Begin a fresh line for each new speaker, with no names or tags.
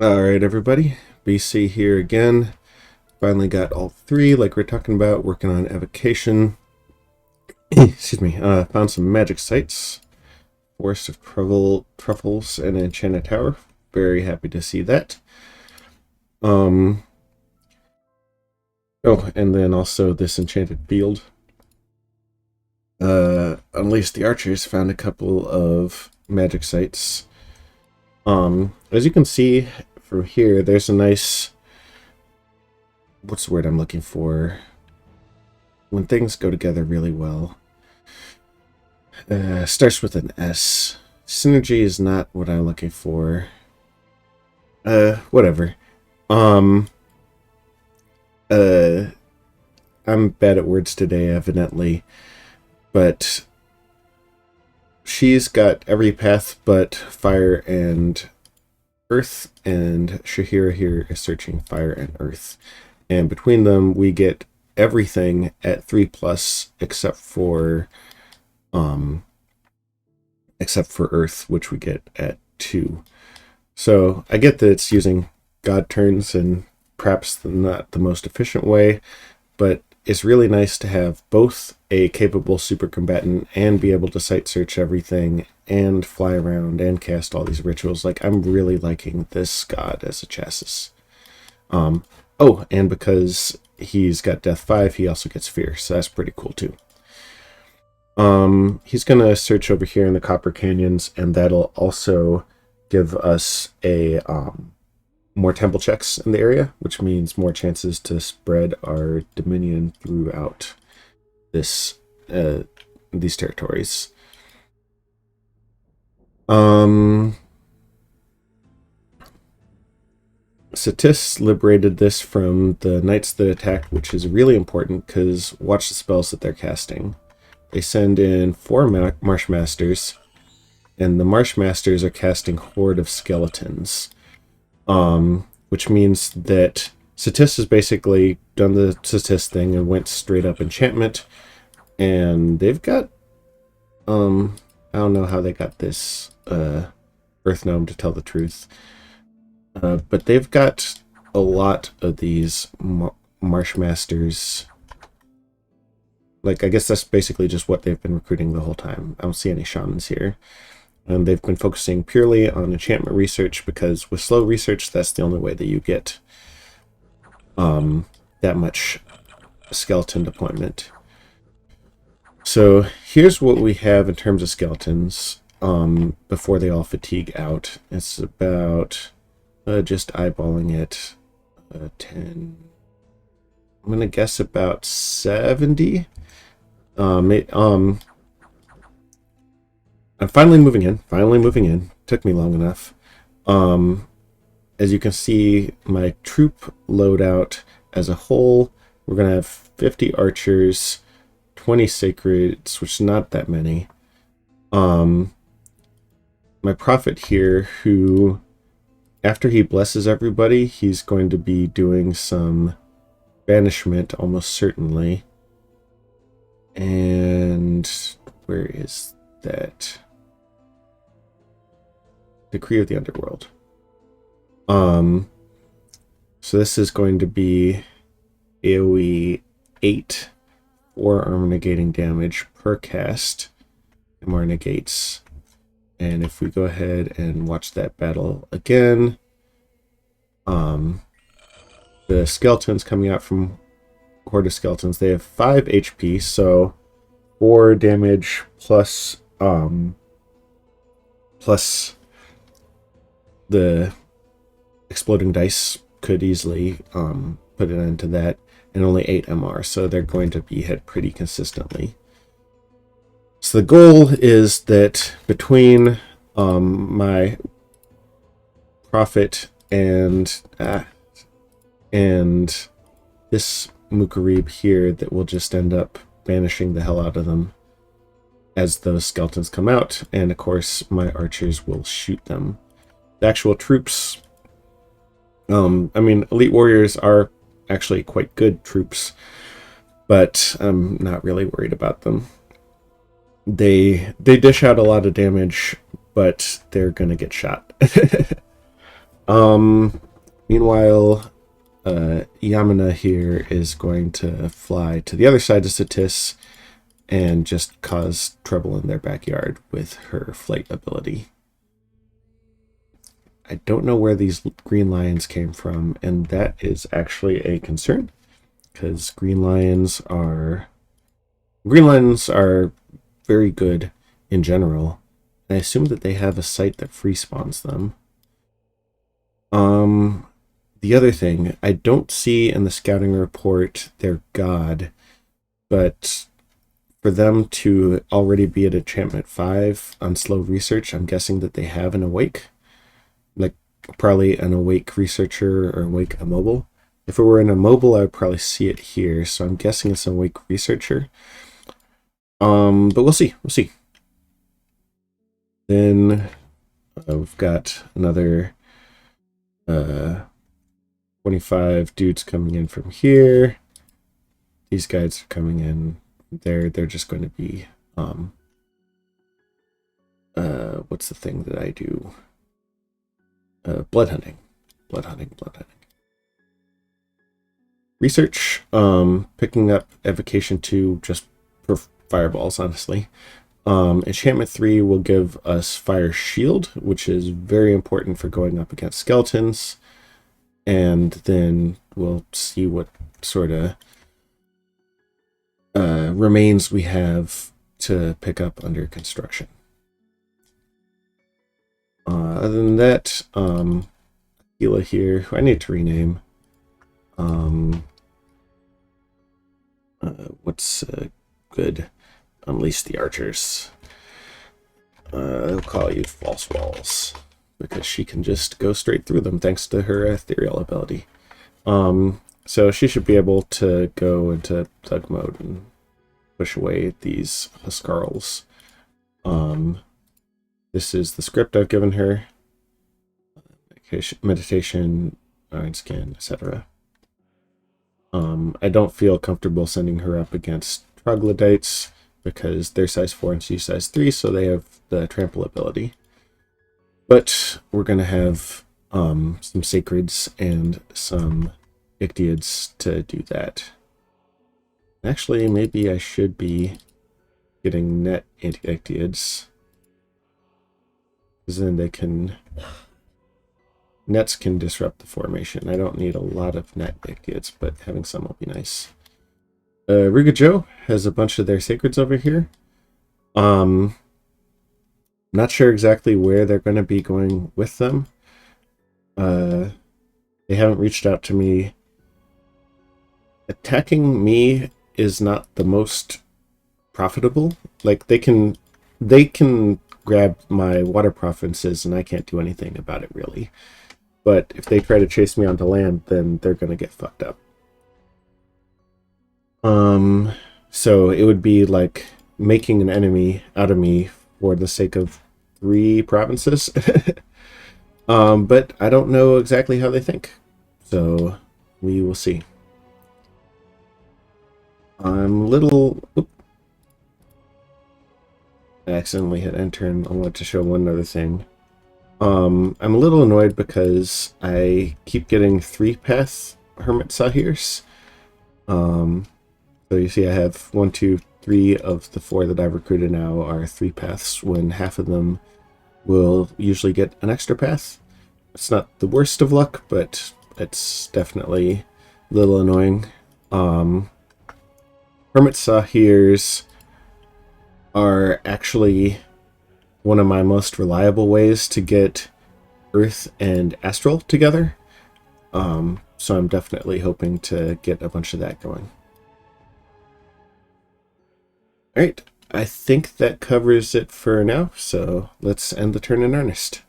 Alright, everybody. BC here again. Finally got all three, like we're talking about, working on evocation. Excuse me. Found some magic sites. Forest of Truffles and Enchanted Tower. Very happy to see that. Oh, and then also this Enchanted Field. Unleash the Archers found a couple of magic sites. As you can see from here, there's a nice, what's the word I'm looking for? When things go together really well. Starts with an S. Synergy is not what I'm looking for. Whatever. Um, uh, I'm bad at words today, evidently. But she's got every path but fire and earth, and Shahira here is searching fire and earth. And between them, we get everything at 3+, except for earth, which we get at 2. So I get that it's using god turns and perhaps not the most efficient way, but it's really nice to have both a capable super combatant and be able to site search everything and fly around and cast all these rituals. Like, I'm really liking this god as a chassis. Oh, and because he's got Death 5, he also gets Fear, so that's pretty cool too. He's gonna search over here in the Copper Canyons, and that'll also give us a more temple checks in the area, which means more chances to spread our dominion throughout this these territories. Satis liberated this from the knights that attack, which is really important because watch the spells that they're casting. They send in 4 Marsh Masters, and the Marsh Masters are casting Horde of Skeletons. Which means that Satis has basically done the Satis thing and went straight up enchantment, and they've got, I don't know how they got this Earth Gnome, to tell the truth, but they've got a lot of these Marsh Masters. Like, I guess that's basically just what they've been recruiting the whole time. I don't see any shamans here. And they've been focusing purely on enchantment research, because with slow research, that's the only way that you get that much skeleton deployment. So here's what we have in terms of skeletons before they all fatigue out. It's about, just eyeballing it, 10. I'm going to guess about 70. I'm finally moving in. Took me long enough. As you can see, my troop loadout as a whole, we're going to have 50 archers, 20 sacreds, which is not that many. My prophet here, who, after he blesses everybody, he's going to be doing some banishment, almost certainly. And where is that? Decree of the Underworld. So this is going to be AoE 8, 4 armor negating damage per cast, MR negates. And if we go ahead and watch that battle again, the skeletons coming out from Horde of Skeletons, they have 5 HP, so 4 damage plus the exploding dice could easily put an end to that, and only 8 MR, so they're going to be hit pretty consistently. So the goal is that between my prophet and this Mukarib here, that will just end up banishing the hell out of them as those skeletons come out, and of course my archers will shoot them. The actual troops, I mean, elite warriors are actually quite good troops, but I'm not really worried about them. They dish out a lot of damage, but they're gonna get shot. Meanwhile, Yamina here is going to fly to the other side of Satis and just cause trouble in their backyard with her flight ability. I don't know where these green lions came from, and that is actually a concern, because green lions are very good in general. I assume that they have a site that free spawns them. The other thing, I don't see in the scouting report their god, but for them to already be at enchantment 5 on slow research, I'm guessing that they have an awake. Like probably an awake researcher or awake immobile. If it were an immobile, I would probably see it here, so I'm guessing it's an awake researcher. But we'll see. Then we've got another 25 dudes coming in from here. These guys are coming in. They're just going to be what's the thing that I do? Blood hunting. Research, picking up evocation 2 just for fireballs, honestly. Enchantment 3 will give us fire shield, which is very important for going up against skeletons. And then we'll see what sort of remains we have to pick up under construction. Other than that, Aquila here, who I need to rename. What's good? Unleash the archers. I'll call you False Walls, because she can just go straight through them thanks to her ethereal ability. So she should be able to go into thug mode and push away these Huskarls. This is the script I've given her. Meditation, Iron Skin, etc. I don't feel comfortable sending her up against troglodytes because they're size 4 and she's size 3, so they have the trample ability. But we're going to have some sacreds and some Ictiids to do that. Actually, maybe I should be getting net anti-Ictiids, because then they can... Nets can disrupt the formation. I don't need a lot of net Ictiids, but having some will be nice. Rugajo has a bunch of their sacreds over here. Not sure exactly where they're going to be going with them. They haven't reached out to me. Attacking me is not the most profitable. Like, they can grab my water provinces and I can't do anything about it, really. But if they try to chase me onto land, then they're going to get fucked up. So it would be like making an enemy out of me for the sake of 3 provinces. But I don't know exactly how they think. So we will see. I'm a little... Oop. I accidentally hit enter and I wanted to show one other thing. I'm a little annoyed because I keep getting 3-path Hermit Sahirs. So you see I have 1, 2, 3 of the 4 that I've recruited now are 3-paths, when half of them will usually get an extra path. It's not the worst of luck, but it's definitely a little annoying. Hermit Sahirs are actually one of my most reliable ways to get Earth and Astral together. So I'm definitely hoping to get a bunch of that going. Alright, I think that covers it for now, so let's end the turn in earnest.